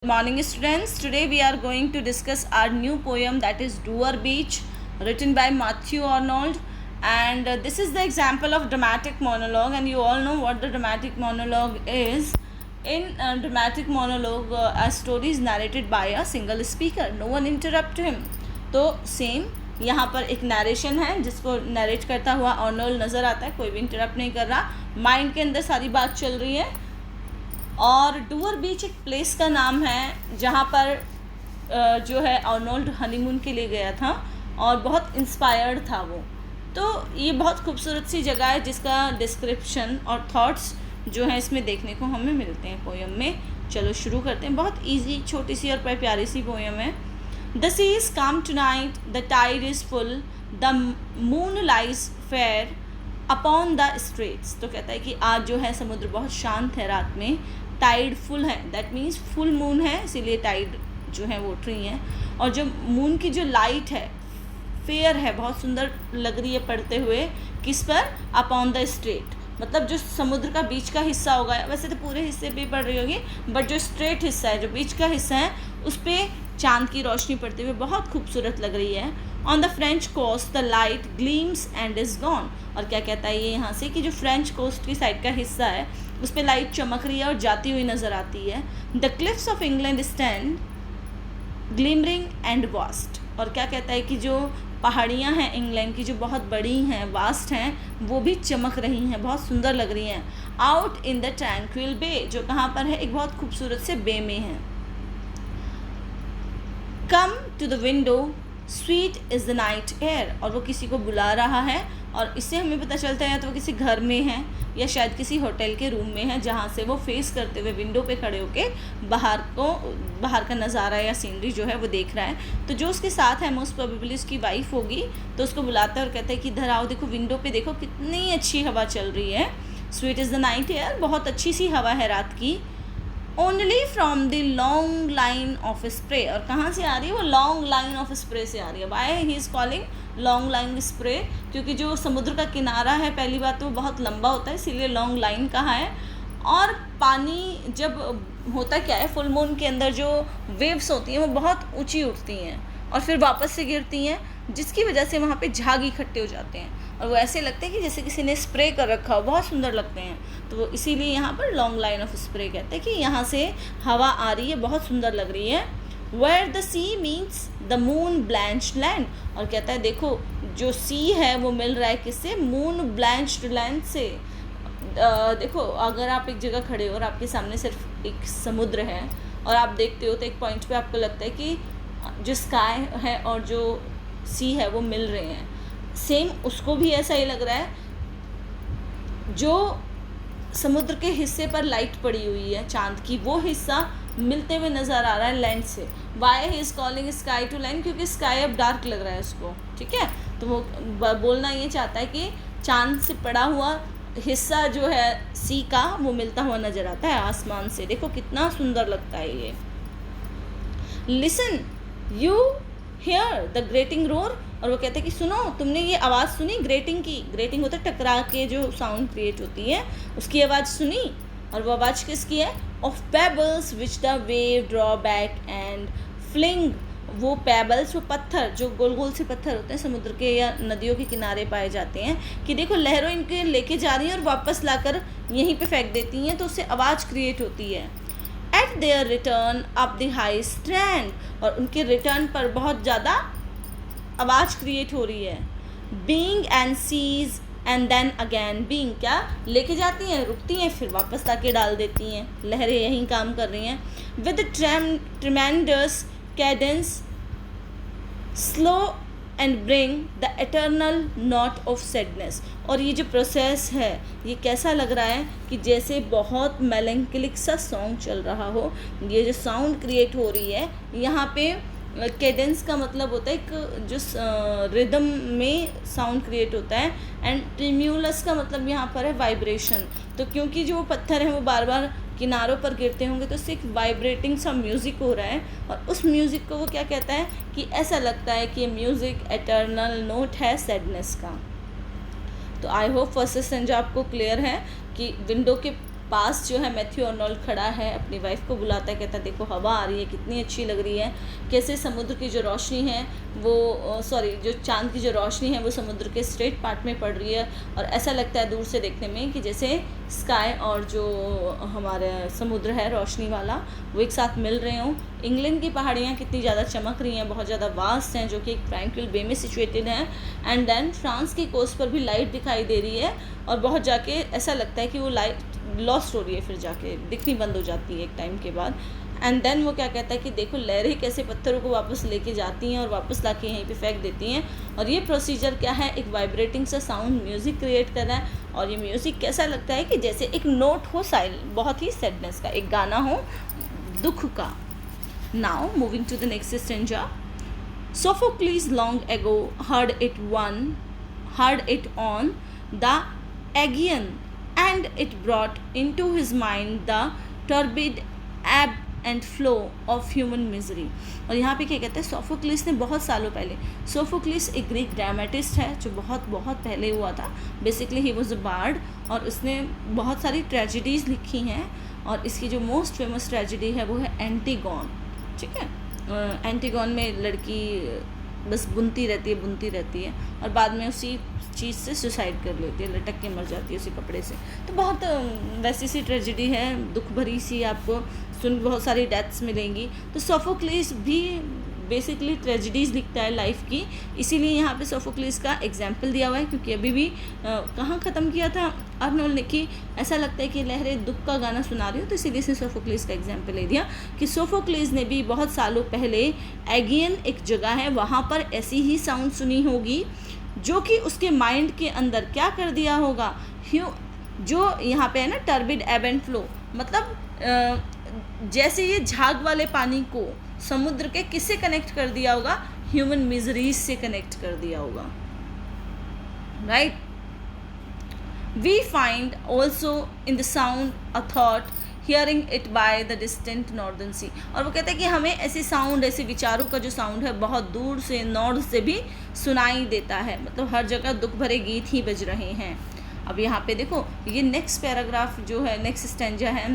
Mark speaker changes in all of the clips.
Speaker 1: Morning students, today we are going to discuss our new poem, that is Dover Beach, written by Matthew Arnold. And this is the example of dramatic monologue, and you all know what the dramatic monologue is. In dramatic monologue, a story is narrated by a single speaker, no one interrupt him. तो same यहाँ पर एक narration है जिसको narrate करता हुआ Arnold नज़र आता है, कोई भी इंटरप्ट नहीं कर रहा, माइंड के अंदर सारी बात चल रही है। और डूवर बीच एक प्लेस का नाम है जहाँ पर जो है अर्नोल्ड हनीमून के लिए गया था और बहुत इंस्पायर्ड था वो। तो ये बहुत खूबसूरत सी जगह है जिसका डिस्क्रिप्शन और थॉट्स जो है इसमें देखने को हमें मिलते हैं पोएम में। चलो शुरू करते हैं। बहुत इजी, छोटी सी और प्यारी सी पोएम है। The sea is calm tonight, the tide is full, the moon lies fair upon the straits. तो कहता है कि आज जो है समुद्र बहुत शांत है रात में, टाइड फुल है, दैट मीन्स फुल मून है, इसीलिए टाइड जो है वो उठ रही हैं। और जो मून की जो लाइट है फेयर है, बहुत सुंदर लग रही है पड़ते हुए, किस पर? अपॉन द स्ट्रेट, मतलब जो समुद्र का बीच का हिस्सा होगा, वैसे तो पूरे हिस्से पे पड़ रही होगी, बट जो स्ट्रेट हिस्सा है, जो बीच का हिस्सा है, उस पर चांद की रोशनी पड़ते हुए बहुत खूबसूरत लग रही है। On the French coast the light gleams and is gone. और क्या कहता है ये यहाँ से कि जो फ्रेंच कोस्ट की साइड का हिस्सा है उस पर लाइट चमक रही है और जाती हुई नज़र आती है। The cliffs of England stand glimmering and vast. और क्या कहता है कि जो पहाड़ियाँ हैं इंग्लैंड की, जो बहुत बड़ी हैं, वास्ट हैं, वो भी चमक रही हैं, बहुत सुंदर लग रही हैं। आउट इन द ट्रैंक्विल बे, जो कहाँ पर है? एक बहुत खूबसूरत से बे में है। Come to the window, sweet is the night air. और वो किसी को बुला रहा है और इससे हमें पता चलता है या तो वो किसी घर में है या शायद किसी होटल के रूम में है, जहाँ से वो फेस करते हुए विंडो पे खड़े होके बाहर का नज़ारा या सीनरी जो है वो देख रहा है। तो जो उसके साथ है मोस्ट प्रोबेबली उसकी वाइफ होगी, तो उसको बुलाता है और कहता है कि इधर आओ, देखो विंडो पे देखो कितनी अच्छी हवा चल रही है। Sweet is the night air, बहुत अच्छी सी हवा है रात की। Only from the long line of spray. और कहाँ से आ रही है वो? लॉन्ग लाइन ऑफ स्प्रे से आ रही है। Y he is calling long line spray? क्योंकि जो समुद्र का किनारा है, पहली बात तो वो बहुत लंबा होता है, इसीलिए लॉन्ग लाइन कहा है। और पानी जब होता क्या है, फुल मून के अंदर जो वेव्स होती हैं वो बहुत ऊंची उठती हैं और फिर वापस से गिरती हैं, जिसकी वजह से वहाँ पे झाग इकट्ठे हो जाते हैं और वो ऐसे लगते हैं कि जैसे किसी ने स्प्रे कर रखा हो, बहुत सुंदर लगते हैं। तो वो इसीलिए यहाँ पर लॉन्ग लाइन ऑफ स्प्रे कहते हैं कि यहाँ से हवा आ रही है, बहुत सुंदर लग रही है। Where the sea means the moon blanched land. और कहता है देखो जो सी है वो मिल रहा है किससे? मून ब्लैंच्ड लैंड से। देखो अगर आप एक जगह खड़े हो और आपके सामने सिर्फ एक समुद्र है और आप देखते हो तो एक पॉइंट पे आपको लगता है कि जो स्काई है और जो सी है वो मिल रहे हैं। सेम उसको भी ऐसा ही लग रहा है। जो समुद्र के हिस्से पर लाइट पड़ी हुई है चांद की, वो हिस्सा मिलते हुए नज़र आ रहा है लैंड से। Why he is calling sky to land? क्योंकि स्काई अब डार्क लग रहा है उसको, ठीक है। तो वो बोलना ये चाहता है कि चांद से पड़ा हुआ हिस्सा जो है सी का, वो मिलता हुआ नज़र आता है आसमान से। देखो कितना सुंदर लगता है ये। Listen you here the grating roar. और वो कहते हैं कि सुनो, तुमने ये आवाज़ सुनी ग्रेटिंग की? ग्रेटिंग होता है टकरा के जो साउंड क्रिएट होती है, उसकी आवाज़ सुनी। और वो आवाज़ किसकी है? Of pebbles which the wave draw back and fling. वो पेबल्स, वो पत्थर, जो गोल गोल से पत्थर होते हैं समुद्र के या नदियों के किनारे पाए जाते हैं, कि देखो लहरों इनके लेके जा रही हैं और वापस लाकर यहीं पे फेंक देती हैं, तो उससे आवाज़ क्रिएट होती है। Eight there return up the high strand. और उनके रिटर्न पर बहुत ज़्यादा आवाज़ क्रिएट हो रही है। Being and cease and then again being. क्या लेके जाती हैं, रुकती हैं, फिर वापस लाके डाल देती हैं, लहरें यहीं काम कर रही हैं। With ट्रेमेंडस Cadence slow and bring the eternal note of sadness. और ये जो प्रोसेस है ये कैसा लग रहा है कि जैसे बहुत मेलैंकोलिक सा सॉन्ग चल रहा हो। ये जो साउंड क्रिएट हो रही है यहाँ पे, कैडेंस का मतलब होता है एक जो रिदम में साउंड क्रिएट होता है, एंड ट्रिम्यूलस का मतलब यहाँ पर है वाइब्रेशन। तो क्योंकि जो पत्थर हैं वो बार बार किनारों पर गिरते होंगे तो उससे एक वाइब्रेटिंग सा म्यूज़िक हो रहा है, और उस म्यूज़िक को वो क्या कहता है कि ऐसा लगता है कि ये म्यूज़िक एटर्नल नोट है सैडनेस का। तो आई होप फर्स्ट सेंटेंस आपको क्लियर है कि विंडो के पास जो है मैथ्यू अर्नोल्ड खड़ा है, अपनी वाइफ को बुलाता है, कहता है देखो हवा आ रही है, कितनी अच्छी लग रही है, कैसे समुद्र की जो रोशनी है वो जो चांद की जो रोशनी है वो समुद्र के स्ट्रेट पार्ट में पड़ रही है, और ऐसा लगता है दूर से देखने में कि जैसे स्काई और जो हमारा समुद्र है रोशनी वाला वो एक साथ मिल रहे हों। इंग्लैंड की पहाड़ियाँ कितनी ज़्यादा चमक रही हैं, बहुत ज़्यादा वास्ट हैं, जो कि एक ट्रैंक्विल बे में सिचुएटेड हैं। एंड देन फ्रांस की कोस्ट पर भी लाइट दिखाई दे रही है, और बहुत जाके ऐसा लगता है कि वो लाइट लॉस्ट हो रही है, फिर जाके दिखनी बंद हो जाती है एक टाइम के बाद। एंड देन वो क्या कहता है कि देखो लहरें कैसे पत्थरों को वापस लेके जाती हैं और वापस लाके यहीं पे फेंक देती हैं, और ये प्रोसीजर क्या है, एक वाइब्रेटिंग सा साउंड म्यूज़िक क्रिएट कर रहा है, और ये म्यूज़िक कैसा लगता है कि जैसे एक नोट हो बहुत ही सैडनेस का, एक गाना हो दुख का। Now moving to the next stanza. Sophocles long ago heard it on the Aegean, and it brought into his mind the turbid ebb and flow of human misery। और यहाँ पे क्या कहते हैं, सोफोक्लिस ने बहुत सालों पहले, सोफोक्लिस एक ग्रीक ड्रामेटिस्ट है जो बहुत बहुत पहले हुआ था। Basically he was a bard, और उसने बहुत सारी ट्रेजिडीज़ लिखी हैं, और इसकी जो मोस्ट फेमस ट्रेजिडी है वो है एंटीगोन। ठीक है, एंटीगोन में लड़की बस बुनती रहती है और बाद में उसी चीज़ से सुसाइड कर लेती है, लटक के मर जाती है उसी कपड़े से। तो बहुत वैसी सी ट्रेजिडी है, दुख भरी सी, आपको सुन बहुत सारी डेथ्स मिलेंगी। तो सोफोक्लिस भी बेसिकली ट्रेजिडीज़ लिखता है लाइफ की, इसीलिए यहाँ पे सोफोक्लिस का एग्जाम्पल दिया हुआ है, क्योंकि अभी भी कहाँ ख़त्म किया था अर्नोल्ड ने कि ऐसा लगता है कि लहरें दुख का गाना सुना रही हो, तो इसीलिए इसने सोफोक्लिस का एग्जाम्पल ले दिया कि सोफोक्लिस ने भी बहुत सालों पहले एगियन एक जगह है वहाँ पर ऐसी ही साउंड सुनी होगी, जो कि उसके माइंड के अंदर क्या कर दिया होगा, जो यहाँ पे है ना टर्बिड एब एंड फ्लो, मतलब जैसे ये झाग वाले पानी को समुद्र के किससे कनेक्ट कर दिया होगा, ह्यूमन मिजरीज से कनेक्ट कर दिया होगा, right. We find also in the sound a thought hearing it by the distant northern sea. और वो कहते हैं कि हमें ऐसे साउंड, ऐसे विचारों का जो साउंड है बहुत दूर से नॉर्थ से भी सुनाई देता है, मतलब हर जगह दुख भरे गीत ही बज रहे हैं। अब यहाँ पे देखो ये नेक्स्ट पैराग्राफ जो है, नेक्स्ट स्टेंजा है,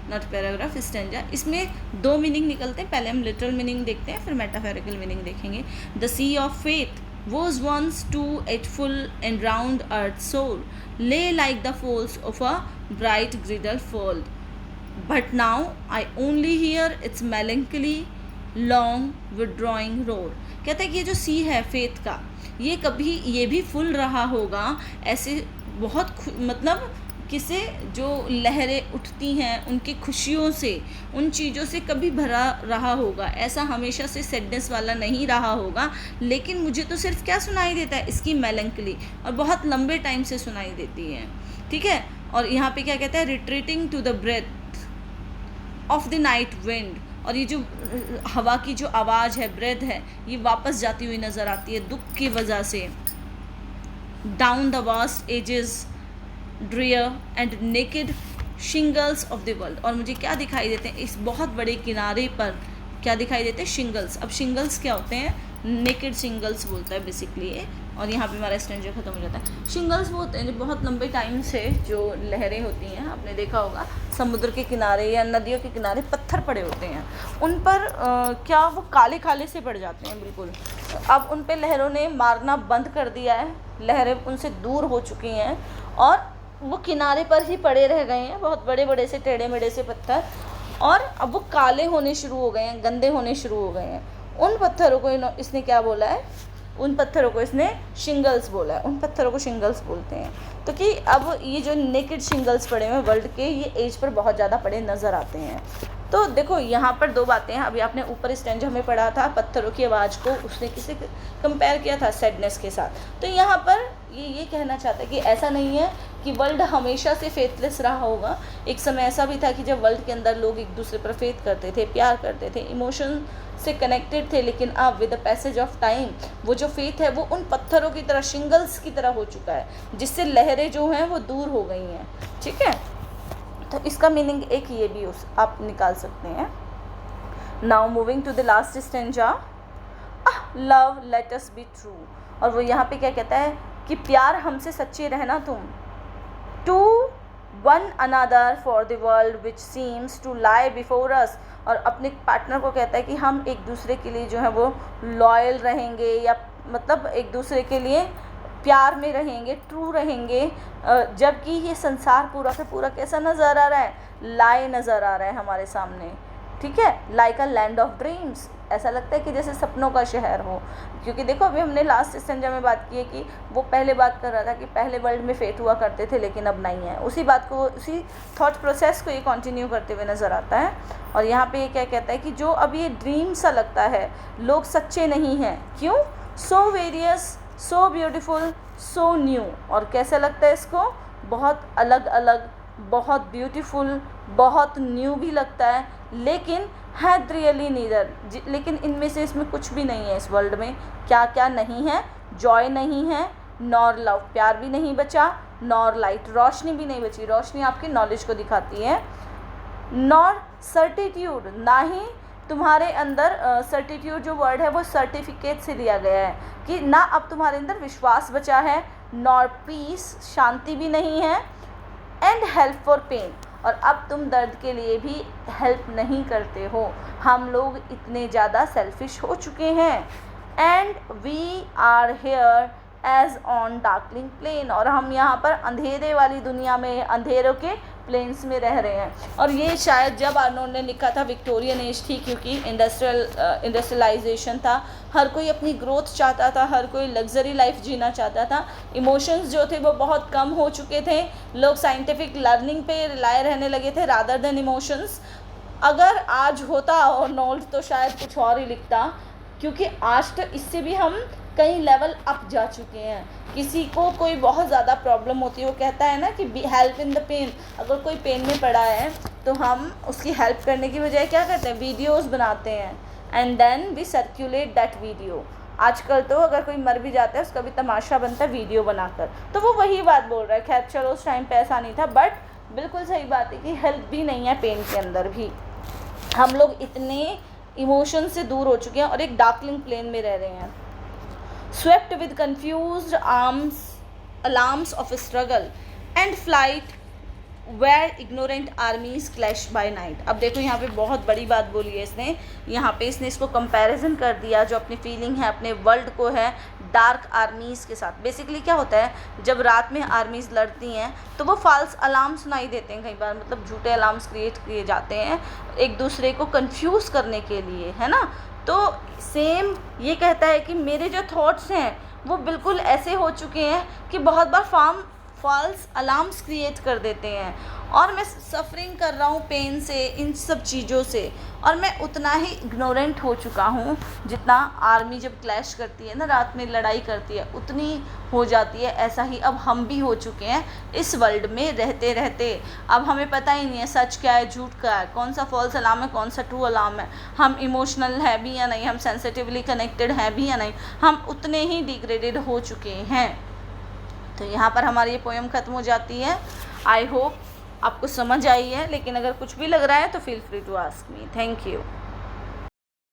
Speaker 1: नॉट पैराग्राफ, स्टेंजा, इसमें दो मीनिंग निकलते हैं। पहले हम लिटरल मीनिंग देखते हैं, फिर मेटाफोरिकल मीनिंग देखेंगे। The sea of faith was once too full and round earth's soul, lay like the folds of a bright girdle fold, but now I only hear its melancholy long withdrawing roar। कहता है कि ये जो सी है faith का, ये कभी ये भी फुल रहा होगा, ऐसे बहुत मतलब किसे जो लहरें उठती हैं उनकी खुशियों से, उन चीज़ों से कभी भरा रहा होगा, ऐसा हमेशा से सैडनेस वाला नहीं रहा होगा। लेकिन मुझे तो सिर्फ क्या सुनाई देता है, इसकी मेलंकली, और बहुत लंबे टाइम से सुनाई देती है। ठीक है, और यहाँ पे क्या कहता है, retreating to the breath of the night wind, और ये जो हवा की जो आवाज़ है, ब्रेथ है, ये वापस जाती हुई नज़र आती है दुख की वजह से। Down the vast edges drear and naked shingles of the world. और मुझे क्या दिखाई देते हैं, इस बहुत बड़े किनारे पर क्या दिखाई देते हैं, शिंगल्स। अब शिंगल्स क्या होते हैं, नेकेड शिंगल्स बोलता है बेसिकली ये, और यहाँ पे हमारा स्टेंजर खत्म हो जाता है। शिंगल्स वो होते हैं जो बहुत लंबे टाइम से जो लहरें होती हैं, आपने देखा होगा समुद्र के किनारे या नदियों के किनारे पत्थर पड़े होते हैं, उन पर क्या वो काले काले से पड़ जाते हैं बिल्कुल। अब उन पे लहरों ने मारना बंद कर दिया है, लहरें उनसे दूर हो चुकी हैं और वो किनारे पर ही पड़े रह गए हैं, बहुत बड़े बड़े से टेढ़े मेढ़े से पत्थर, और अब वो काले होने शुरू हो गए हैं, गंदे होने शुरू हो गए हैं। उन पत्थरों को इसने क्या बोला है, उन पत्थरों को इसने शिंगल्स बोला है, उन पत्थरों को शिंगल्स बोलते हैं। तो कि अब ये जो नेकेड शिंगल्स पड़े हुए वर्ल्ड के, ये एज पर बहुत ज़्यादा पड़े नज़र आते हैं। तो देखो यहाँ पर दो बातें हैं। अभी आपने ऊपर स्टेंजा में पढ़ा था, पत्थरों की आवाज़ को उसने किसी कंपेयर किया था सैडनेस के साथ। तो यहाँ पर ये कहना चाहता है कि ऐसा नहीं है कि वर्ल्ड हमेशा से फेथलेस रहा होगा। एक समय ऐसा भी था कि जब वर्ल्ड के अंदर लोग एक दूसरे पर फेथ करते थे, प्यार करते थे, इमोशन से कनेक्टेड थे, लेकिन अब with the passage of time वो जो फेथ है वो उन पत्थरों की तरह, शिंगल्स की तरह हो चुका है, जिससे लहरें जो हैं वो दूर हो गई हैं। ठीक है, तो इसका मीनिंग एक ये भी आप निकाल सकते हैं। Now moving to the last stanza, love let us be true. और वो यहाँ पे क्या कहता है कि प्यार हमसे सच्चे रहना तुम, to one another for the world which seems to lie before us, और अपने पार्टनर को कहता है कि हम एक दूसरे के लिए जो है वो लॉयल रहेंगे, या मतलब एक दूसरे के लिए प्यार में रहेंगे, ट्रू रहेंगे, जबकि ये संसार पूरा का पूरा कैसा नज़र आ रहा है, लाई नज़र आ रहा है हमारे सामने, ठीक है, like a land of dreams. ऐसा लगता है कि जैसे सपनों का शहर हो, क्योंकि देखो अभी हमने लास्ट स्टेंजा में बात की है कि वो पहले बात कर रहा था कि पहले वर्ल्ड में फेट हुआ करते थे लेकिन अब नहीं है, उसी बात को, उसी थॉट प्रोसेस को ये कंटिन्यू करते हुए नज़र आता है। और यहाँ पे ये क्या कहता है कि जो अब ये ड्रीम सा लगता है, लोग सच्चे नहीं हैं, क्यों, so various, so beautiful, so new, और कैसा लगता है इसको, बहुत अलग अलग, बहुत ब्यूटीफुल, बहुत न्यू भी लगता है, लेकिन हैड रियली नीदर, लेकिन इनमें से इसमें कुछ भी नहीं है इस वर्ल्ड में। क्या क्या नहीं है, जॉय नहीं है, नॉर लव, प्यार भी नहीं बचा, नॉर लाइट, रोशनी भी नहीं बची, रोशनी आपकी नॉलेज को दिखाती है, नॉर सर्टिट्यूड, ना ही तुम्हारे अंदर सर्टिट्यूड जो वर्ड है वो सर्टिफिकेट से दिया गया है कि ना अब तुम्हारे अंदर विश्वास बचा है, नॉर पीस, शांति भी नहीं है, एंड हेल्प फॉर पेन, और अब तुम दर्द के लिए भी हेल्प नहीं करते हो। हम लोग इतने ज़्यादा सेल्फिश हो चुके हैं, and we are here as on darkling plain, और हम यहाँ पर अंधेरे वाली दुनिया में, अंधेरों के प्लेन्स में रह रहे हैं। और ये शायद जब आर्नोल्ड ने लिखा था विक्टोरियन एज थी, क्योंकि इंडस्ट्रियलाइजेशन था, हर कोई अपनी ग्रोथ चाहता था, हर कोई लग्जरी लाइफ जीना चाहता था, इमोशंस जो थे वो बहुत कम हो चुके थे, लोग साइंटिफिक लर्निंग पे रिलाय रहने लगे थे रादर देन इमोशंस। अगर आज होता आर्नोल्ड तो शायद कुछ और ही लिखता, क्योंकि आज तो इससे भी हम कई लेवल अप जा चुके हैं। किसी को कोई बहुत ज़्यादा प्रॉब्लम होती है, वो कहता है ना कि हेल्प इन द पेन, अगर कोई पेन में पड़ा है तो हम उसकी हेल्प करने की बजाय क्या करते हैं, वीडियोस बनाते हैं, and then we circulate that video. आजकल तो अगर कोई मर भी जाता है उसका भी तमाशा बनता है वीडियो बनाकर, तो वो वही बात बोल रहा है। खैर चलो उस टाइम पे ऐसा नहीं था, बट बिल्कुल सही बात है कि हेल्प भी नहीं है पेन के अंदर भी। हम लोग इतने इमोशन से दूर हो चुके हैं और एक डार्कलिंग प्लेन में रह रहे हैं। Swept with confused alarms of struggle and flight where ignorant armies clash by night। अब देखो यहाँ पे बहुत बड़ी बात बोली है इसने, यहाँ पे इसने इसको कंपैरिजन कर दिया, जो अपनी फीलिंग है अपने वर्ल्ड को है डार्क आर्मीज़ के साथ। बेसिकली क्या होता है, जब रात में आर्मीज़ लड़ती हैं तो वो फॉल्स अलार्म सुनाई देते हैं कई बार, मतलब झूठे अलार्म्स क्रिएट किए जाते हैं एक दूसरे को कंफ्यूज करने के लिए, है ना। तो सेम ये कहता है कि मेरे जो थॉट्स हैं वो बिल्कुल ऐसे हो चुके हैं कि बहुत बार फॉल्स अलार्म्स क्रिएट कर देते हैं, और मैं सफ़रिंग कर रहा हूँ पेन से, इन सब चीज़ों से, और मैं उतना ही इग्नोरेंट हो चुका हूँ जितना आर्मी जब क्लैश करती है ना, रात में लड़ाई करती है, उतनी हो जाती है। ऐसा ही अब हम भी हो चुके हैं इस वर्ल्ड में रहते रहते। अब हमें पता ही नहीं है सच क्या है, झूठ क्या है, कौन सा फॉल्स अलार्म है, कौन सा ट्रू अलार्म है, हम इमोशनल है भी या नहीं, हम सेंसिटिवली कनेक्टेड हैं भी या नहीं, हम उतने ही डिग्रेडेड हो चुके हैं। तो यहाँ पर हमारी ये पोएम ख़त्म हो जाती है। आई होप आपको समझ आई है, लेकिन अगर कुछ भी लग रहा है तो feel free to ask me. Thank you.